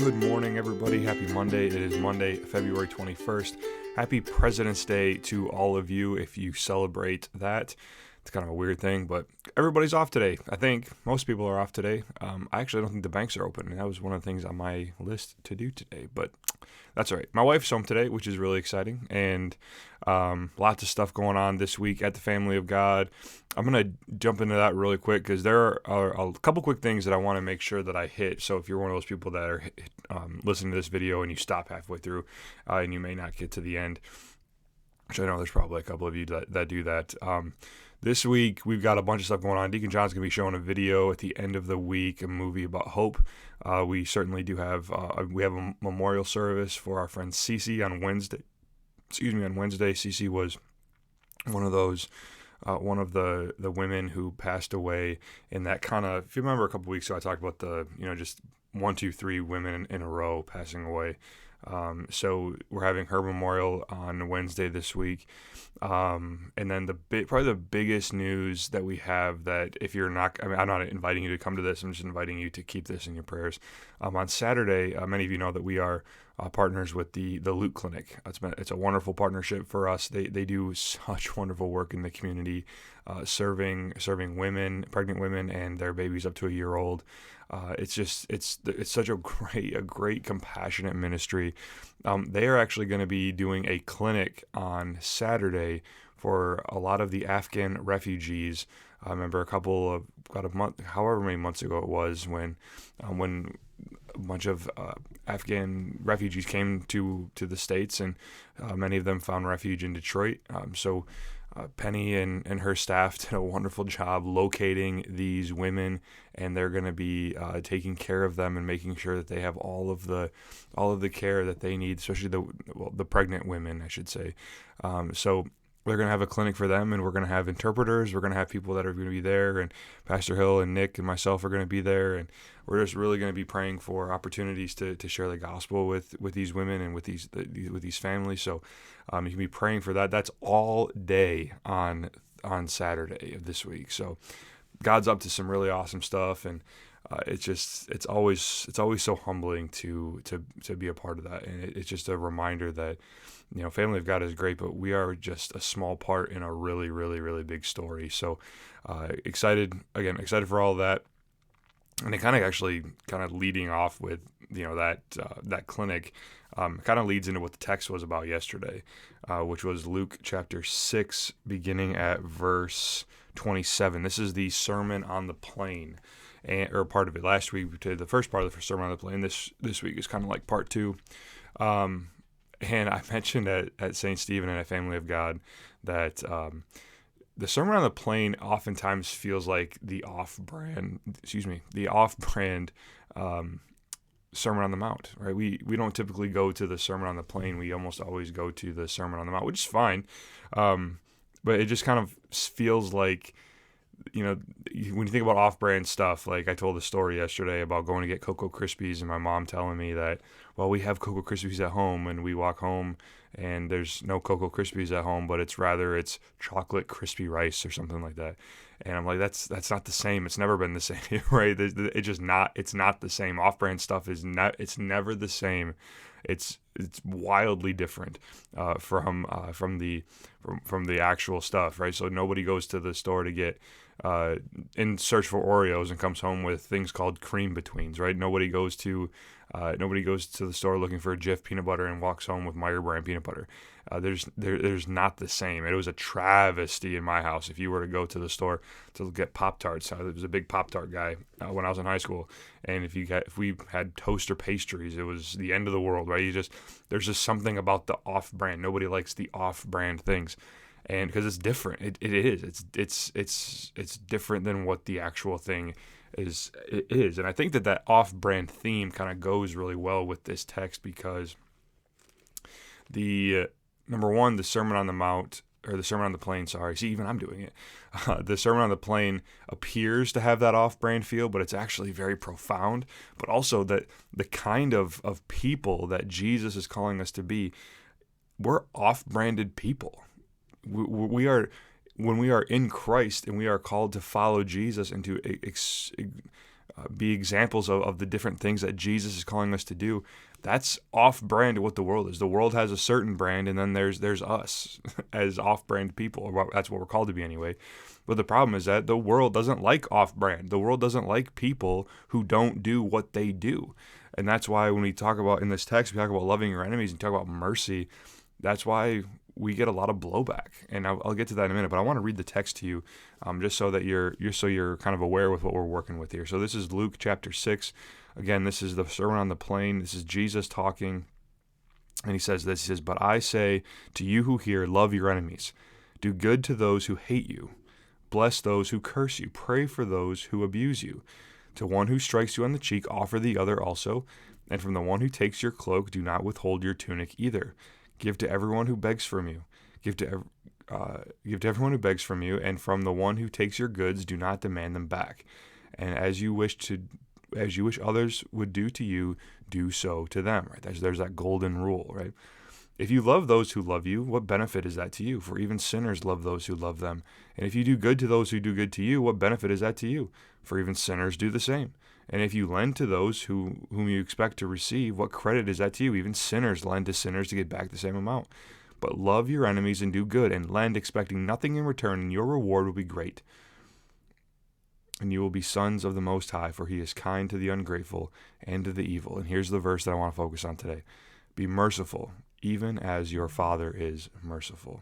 Good morning, everybody. Happy Monday. It is Monday, February 21st. Happy President's Day to all of you if you celebrate that. It's kind of a weird thing, but everybody's off today. I think most people are off today. I actually don't think the banks are open, and that was one of the things on my list to do today, but that's all right. My wife's home today, which is really exciting, and lots of stuff going on this week at the Family of God. I'm going to jump into that really quick because there are a couple quick things that I want to make sure that I hit. So if you're one of those people that are listening to this video and you stop halfway through and you may not get to the end, which I know there's probably a couple of you that do that. This week, we've got a bunch of stuff going on. Deacon John's going to be showing a video at the end of the week, a movie about hope. We certainly do have we have a memorial service for our friend Cece on Wednesday. On Wednesday, Cece was one of those, one of the women who passed away in that kind of, if you remember a couple weeks ago, I talked about just 1, 2, 3 women in a row passing away. So we're having her memorial on Wednesday this week. And then probably the biggest news that we have that if you're not, I'm not inviting you to come to this, I'm just inviting you to keep this in your prayers. On Saturday, many of you know that we are partners with the Luke Clinic. It's a wonderful partnership for us. They do such wonderful work in the community, serving women, pregnant women, and their babies up to a year old. It's such a great compassionate ministry. They are actually going to be doing a clinic on Saturday for a lot of the Afghan refugees. I remember about a month, however many months ago it was, when a bunch of Afghan refugees came to the States, and many of them found refuge in Detroit. Penny and her staff did a wonderful job locating these women, and they're going to be taking care of them and making sure that they have all of the care that they need, especially the pregnant women, I should say. So they're going to have a clinic for them, and we're going to have interpreters. We're going to have people that are going to be there, and Pastor Hill and Nick and myself are going to be there, and we're just really going to be praying for opportunities to share the gospel with these women and with these families. So you can be praying for that. That's all day on Saturday of this week. So God's up to some really awesome stuff, and it's always so humbling to be a part of that, and it's just a reminder that Family of God is great, but we are just a small part in a really, really, really big story. So excited for all of that. And it kind of leading off with that clinic kind of leads into what the text was about yesterday, which was Luke chapter 6, beginning at verse 27. This is the Sermon on the Plain, or part of it. Last week we did the first part of the Sermon on the Plain. This week is kind of like part 2. And I mentioned at St. Stephen and at Family of God that the Sermon on the Plain oftentimes feels like the off-brand Sermon on the Mount, right? We don't typically go to the Sermon on the Plain. We almost always go to the Sermon on the Mount, which is fine. But it just kind of feels like, when you think about off-brand stuff, like I told a story yesterday about going to get Cocoa Krispies and my mom telling me that, well, we have Cocoa Krispies at home, and we walk home and there's no Cocoa Krispies at home, but it's chocolate crispy rice or something like that. And I'm like, that's not the same. It's never been the same, right? It's not the same. Off-brand stuff it's never the same. It's wildly different from the actual stuff, right? So nobody goes to the store to get in search for Oreos and comes home with things called cream betweens, right? Nobody goes to the store looking for Jif peanut butter and walks home with Meyer brand peanut butter. There's not the same. It was a travesty in my house if you were to go to the store to get Pop-Tarts. I was a big Pop-Tart guy when I was in high school, and if we had toast or pastries, it was the end of the world, right? There's just something about the off-brand. Nobody likes the off-brand things. And because it's different, it is. It's different than what the actual thing is. It is, and I think that off-brand theme kind of goes really well with this text because number one, the Sermon on the Mount, or the Sermon on the Plain. Sorry, see, even I'm doing it. The Sermon on the Plain appears to have that off-brand feel, but it's actually very profound. But also that the kind of people that Jesus is calling us to be, we're off-branded people. We are, when we are in Christ and we are called to follow Jesus and to be examples of the different things that Jesus is calling us to do. That's off-brand to what the world is. The world has a certain brand, and then there's us as off-brand people. Or that's what we're called to be anyway. But the problem is that the world doesn't like off-brand. The world doesn't like people who don't do what they do. And that's why when we talk about, in this text, we talk about loving your enemies and talk about mercy. That's why we get a lot of blowback. And I'll get to that in a minute, but I want to read the text to you just so that you're kind of aware with what we're working with here. So this is Luke chapter 6. Again, this is the Sermon on the Plain. This is Jesus talking. And he says this, he says, "But I say to you who hear, love your enemies. Do good to those who hate you. Bless those who curse you. Pray for those who abuse you. To one who strikes you on the cheek, offer the other also. And from the one who takes your cloak, do not withhold your tunic either. Give to everyone who begs from you. Give to everyone who begs from you, and from the one who takes your goods, do not demand them back. And as you wish others would do to you, do so to them." Right? There's that golden rule, right? "If you love those who love you, what benefit is that to you? For even sinners love those who love them. And if you do good to those who do good to you, what benefit is that to you? For even sinners do the same. And if you lend to those whom you expect to receive, what credit is that to you? Even sinners lend to sinners to get back the same amount. But love your enemies and do good, and lend, expecting nothing in return, and your reward will be great. And you will be sons of the Most High, for he is kind to the ungrateful and to the evil." And here's the verse that I want to focus on today. "Be merciful, even as your Father is merciful.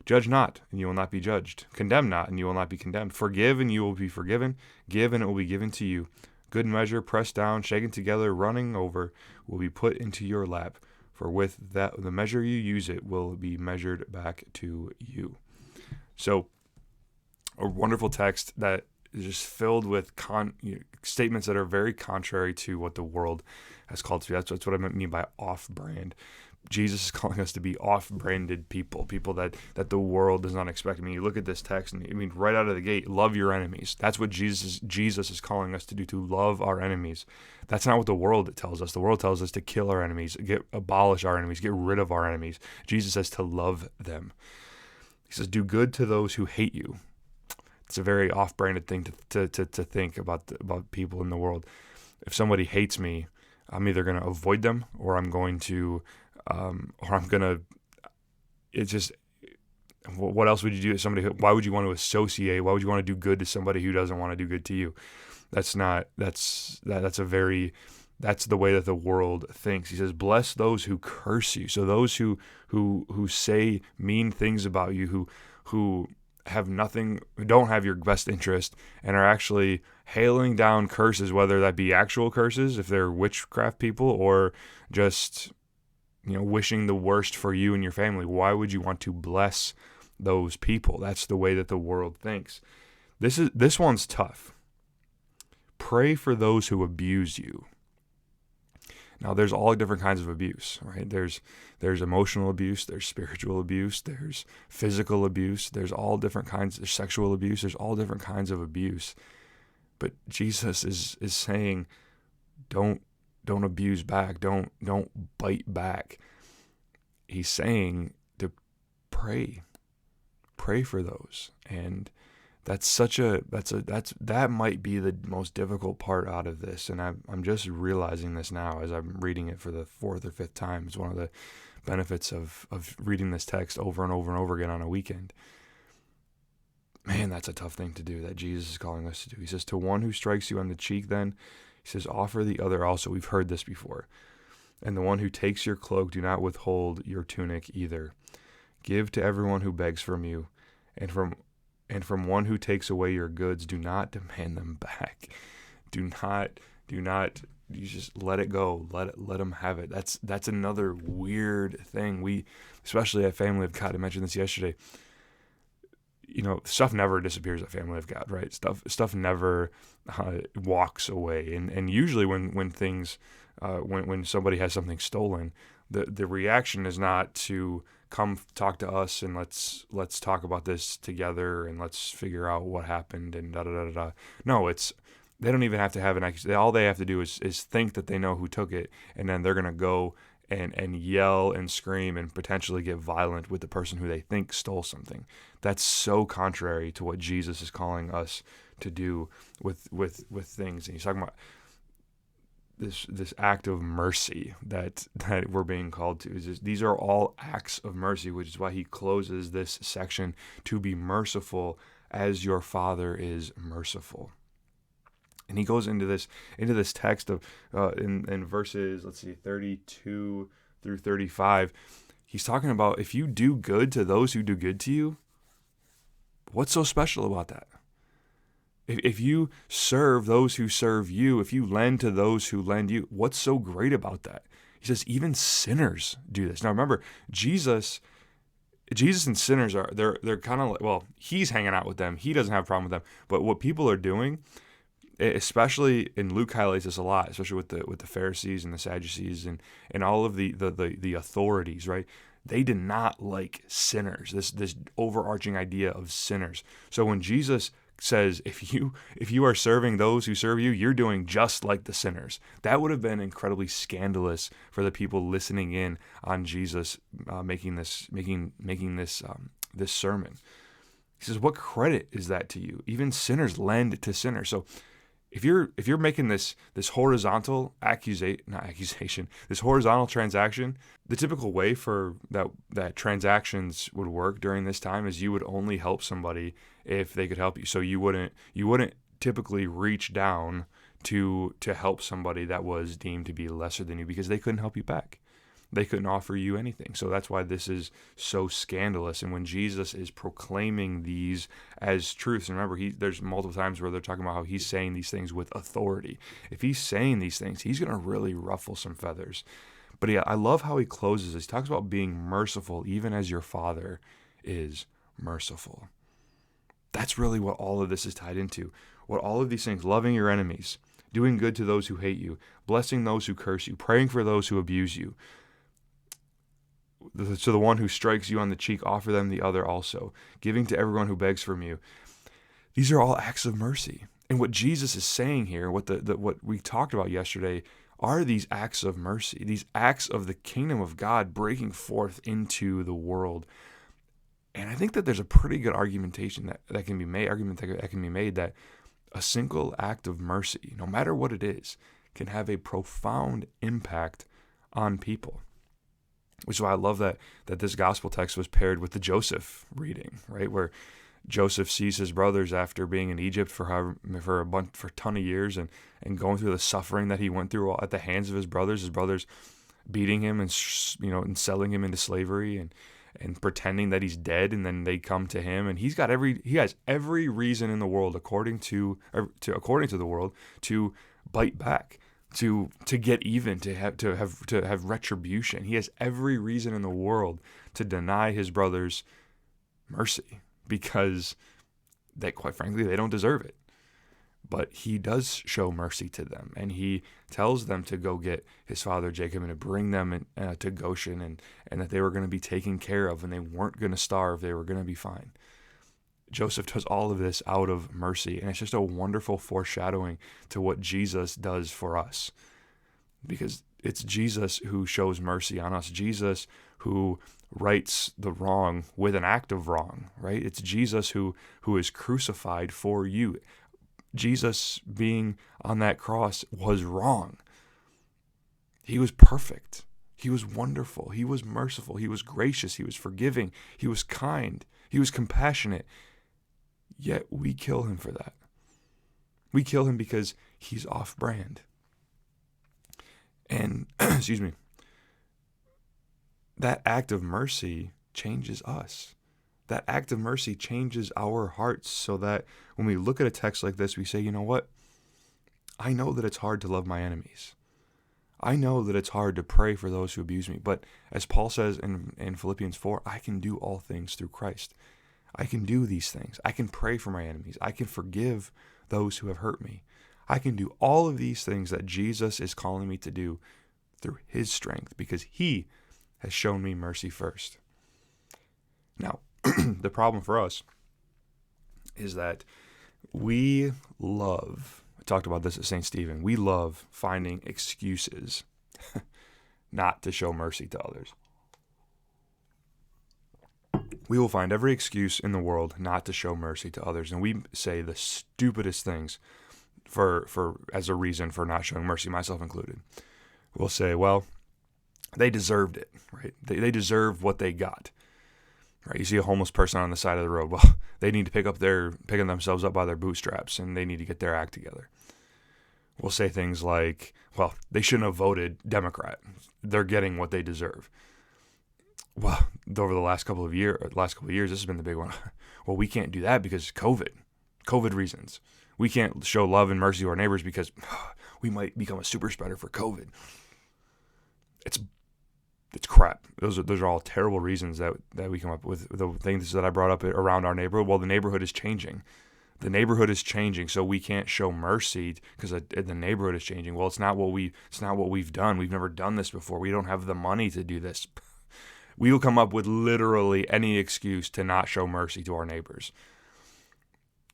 Judge not, and you will not be judged. Condemn not, and you will not be condemned. Forgive, and you will be forgiven. Give, and it will be given to you. Good measure, pressed down, shaken together, running over, will be put into your lap. For with that, the measure you use, it will be measured back to you." So, a wonderful text that is just filled with statements that are very contrary to what the world has called to be. That's what I mean by off-brand. Jesus is calling us to be off-branded people that the world does not expect. I mean, you look at this text, and I mean, right out of the gate, love your enemies. That's what Jesus is calling us to do, to love our enemies. That's not what the world tells us. The world tells us to kill our enemies, abolish our enemies, get rid of our enemies. Jesus says to love them. He says, do good to those who hate you. It's a very off-branded thing to think about people in the world. If somebody hates me, I'm either going to avoid them, or I'm going to it's just, what else would you do to somebody? Why would you want to associate? Why would you want to do good to somebody who doesn't want to do good to you? That's the way that the world thinks. He says, bless those who curse you. So those who say mean things about you, who have nothing, who don't have your best interest, and are actually hailing down curses, whether that be actual curses, if they're witchcraft people, or just, wishing the worst for you and your family. Why would you want to bless those people? That's the way that the world thinks. This one's tough. Pray for those who abuse you. Now, there's all different kinds of abuse, right? There's emotional abuse, there's spiritual abuse, there's physical abuse, there's all different kinds. There's sexual abuse, there's all different kinds of abuse. But Jesus is saying, don't abuse back, don't bite back. He's saying to pray for those, and that might be the most difficult part out of this. And I'm just realizing this now as I'm reading it for the fourth or fifth time. It's one of the benefits of reading this text over and over and over again on a weekend. Man, that's a tough thing to do, that Jesus is calling us to do. He says, to one who strikes you on the cheek, then, he says, offer the other also. We've heard this before. And the one who takes your cloak, do not withhold your tunic either. Give to everyone who begs from you, and from one who takes away your goods, do not demand them back. Do not. You just let it go. Let them have it. That's another weird thing. We, especially at Family of God, I mentioned this yesterday. Stuff never disappears at Family of God, right? Stuff never walks away. And usually when things, when somebody has something stolen, the reaction is not to come talk to us and let's talk about this together and let's figure out what happened and da da da da. No, they don't even have to have an accusation. All they have to do is think that they know who took it, and then they're gonna go and yell and scream and potentially get violent with the person who they think stole something. That's so contrary to what Jesus is calling us to do with things. And he's talking about this act of mercy that we're being called to. These are all acts of mercy, which is why he closes this section, to be merciful as your Father is merciful. And he goes into this text of in verses, 32 through 35. He's talking about, if you do good to those who do good to you, what's so special about that? If you serve those who serve you, if you lend to those who lend you, what's so great about that? He says even sinners do this. Now remember, Jesus and sinners they're kind of like, well, he's hanging out with them. He doesn't have a problem with them. But what people are doing, especially, and Luke highlights this a lot, especially with the Pharisees and the Sadducees and all of the authorities, right? They did not like sinners. This overarching idea of sinners. So when Jesus says, if you are serving those who serve you, you're doing just like the sinners, that would have been incredibly scandalous for the people listening in on Jesus making this sermon. He says, what credit is that to you? Even sinners lend to sinners. So if you're making this horizontal this horizontal transaction, the typical way for that transactions would work during this time is you would only help somebody if they could help you. So you wouldn't typically reach down to help somebody that was deemed to be lesser than you, because they couldn't help you back. They couldn't offer you anything. So that's why this is so scandalous. And when Jesus is proclaiming these as truths, and remember, there's multiple times where they're talking about how he's saying these things with authority. If he's saying these things, he's going to really ruffle some feathers. But yeah, I love how he closes this. He talks about being merciful even as your Father is merciful. That's really what all of this is tied into. What all of these things, loving your enemies, doing good to those who hate you, blessing those who curse you, praying for those who abuse you. To the one who strikes you on the cheek, offer them the other also. Giving to everyone who begs from you. These are all acts of mercy. And what Jesus is saying here, what we talked about yesterday, are these acts of mercy, these acts of the kingdom of God breaking forth into the world. And I think that there's a pretty good argumentation that can be made that a single act of mercy, no matter what it is, can have a profound impact on people. Which is why I love that this gospel text was paired with the Joseph reading, right? Where Joseph sees his brothers after being in Egypt for a ton of years and going through the suffering that he went through at the hands of his brothers beating him and selling him into slavery and pretending that he's dead, and then they come to him, and he has every reason in the world, according to the world, to bite back. To get even, to have retribution. He has every reason in the world to deny his brothers mercy, because quite frankly, they don't deserve it. But he does show mercy to them, and he tells them to go get his father Jacob and to bring them to Goshen, and that they were going to be taken care of, and they weren't going to starve. They were going to be fine. Joseph does all of this out of mercy, and it's just a wonderful foreshadowing to what Jesus does for us, because it's Jesus who shows mercy on us, Jesus who rights the wrong with an act of wrong, right? It's Jesus who is crucified for you. Jesus being on that cross was wrong. He was perfect. He was wonderful. He was merciful. He was gracious. He was forgiving. He was kind. He was compassionate. Yet we kill him for that. We kill him because he's off-brand. And, excuse me, that act of mercy changes us. That act of mercy changes our hearts, so that when we look at a text like this, we say, you know what? I know that it's hard to love my enemies. I know that it's hard to pray for those who abuse me. But as Paul says in Philippians 4, I can do all things through Christ. I can do these things. I can pray for my enemies. I can forgive those who have hurt me. I can do all of these things that Jesus is calling me to do through his strength, because he has shown me mercy first. Now, the problem for us is that I talked about this at St. Stephen, we love finding excuses not to show mercy to others. We will find every excuse in the world not to show mercy to others, and we say the stupidest things for as a reason for not showing mercy, myself included. We'll say, well, they deserved it, right? They deserve what they got, right? You see a homeless person on the side of the road. Well, they need to picking themselves up by their bootstraps, and they need to get their act together. We'll say things like, well, they shouldn't have voted Democrat. They're getting what they deserve. Well, over the last couple of years, this has been the big one. Well, we can't do that because COVID reasons. We can't show love and mercy to our neighbors because we might become a super spreader for COVID. It's crap. Those are all terrible reasons that we come up with. The things that I brought up around our neighborhood. Well, the neighborhood is changing. The neighborhood is changing, so we can't show mercy because the neighborhood is changing. Well, it's not what we've done. We've never done this before. We don't have the money to do this. We will come up with literally any excuse to not show mercy to our neighbors.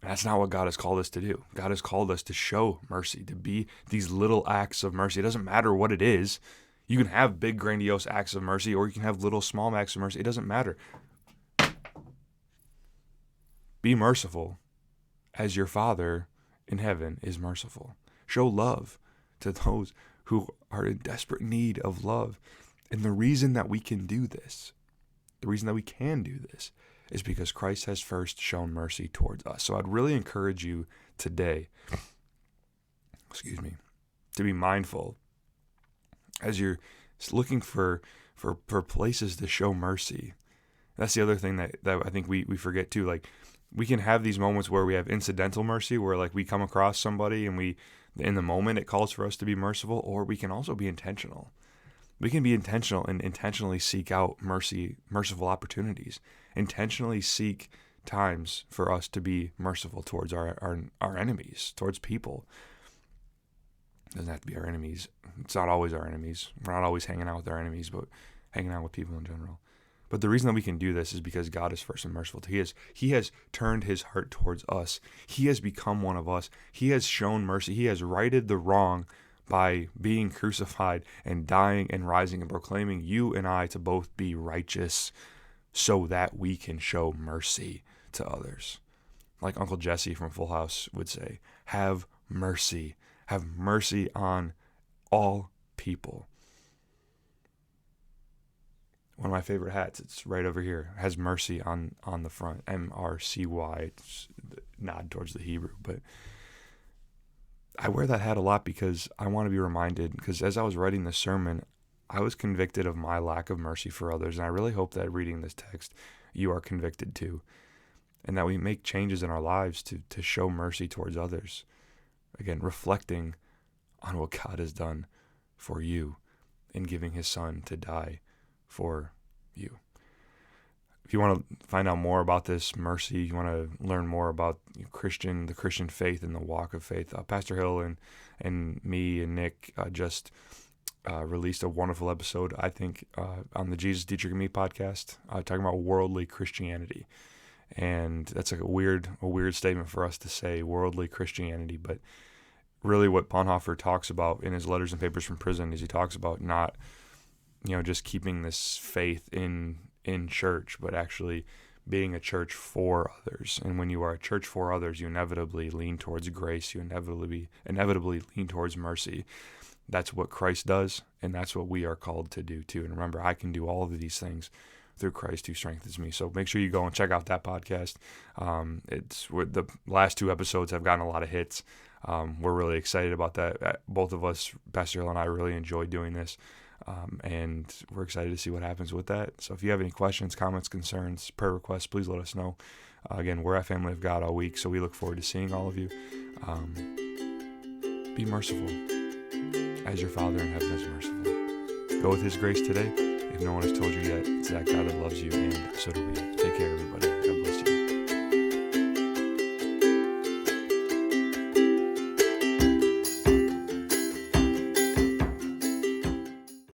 That's not what God has called us to do. God has called us to show mercy, to be these little acts of mercy. It doesn't matter what it is. You can have big, grandiose acts of mercy, or you can have little, small acts of mercy. It doesn't matter. Be merciful as your Father in heaven is merciful. Show love to those who are in desperate need of love. And the reason that we can do this, is because Christ has first shown mercy towards us. So I'd really encourage you today, to be mindful as you're looking for places to show mercy. That's the other thing that I think we forget too. Like, we can have these moments where we have incidental mercy, where like we come across somebody and in the moment it calls for us to be merciful, or we can also be intentional. We can be intentional and intentionally seek out merciful opportunities, intentionally seek times for us to be merciful towards our enemies, towards people. It doesn't have to be our enemies. It's not always our enemies. We're not always hanging out with our enemies, but hanging out with people in general. But the reason that we can do this is because God is first and merciful. He has turned his heart towards us. He has become one of us. He has shown mercy. He has righted the wrong by being crucified and dying and rising and proclaiming you and I to both be righteous so that we can show mercy to others. Like Uncle Jesse from Full House would say, have mercy. Have mercy on all people. One of my favorite hats, it's right over here, has mercy on the front, MRCY. It's a nod towards the Hebrew, but I wear that hat a lot because I want to be reminded, because as I was writing this sermon, I was convicted of my lack of mercy for others, and I really hope that reading this text, you are convicted too, and that we make changes in our lives to show mercy towards others. Again, reflecting on what God has done for you in giving his son to die for you. If you want to find out more about this mercy, you want to learn more about the Christian faith and the walk of faith, Pastor Hill and me and Nick just released a wonderful episode, I think, on the Jesus Dietrich and Me podcast, talking about worldly Christianity. And that's like a weird statement for us to say, worldly Christianity. But really what Bonhoeffer talks about in his Letters and Papers from Prison is he talks about not, just keeping this faith in church, but actually being a church for others. And when you are a church for others, you inevitably lean towards grace. You inevitably lean towards mercy. That's what Christ does, and that's what we are called to do too. And remember, I can do all of these things through Christ who strengthens me. So make sure you go and check out that podcast. The last 2 episodes have gotten a lot of hits. We're really excited about that. Both of us, Pastor Hill and I, really enjoy doing this. And we're excited to see what happens with that. So if you have any questions, comments, concerns, prayer requests, please let us know. Again, we're at Family of God all week, so we look forward to seeing all of you. Be merciful as your Father in heaven is merciful. Go with his grace today. If no one has told you yet, it's that God that loves you, and so do we. Take care, everybody.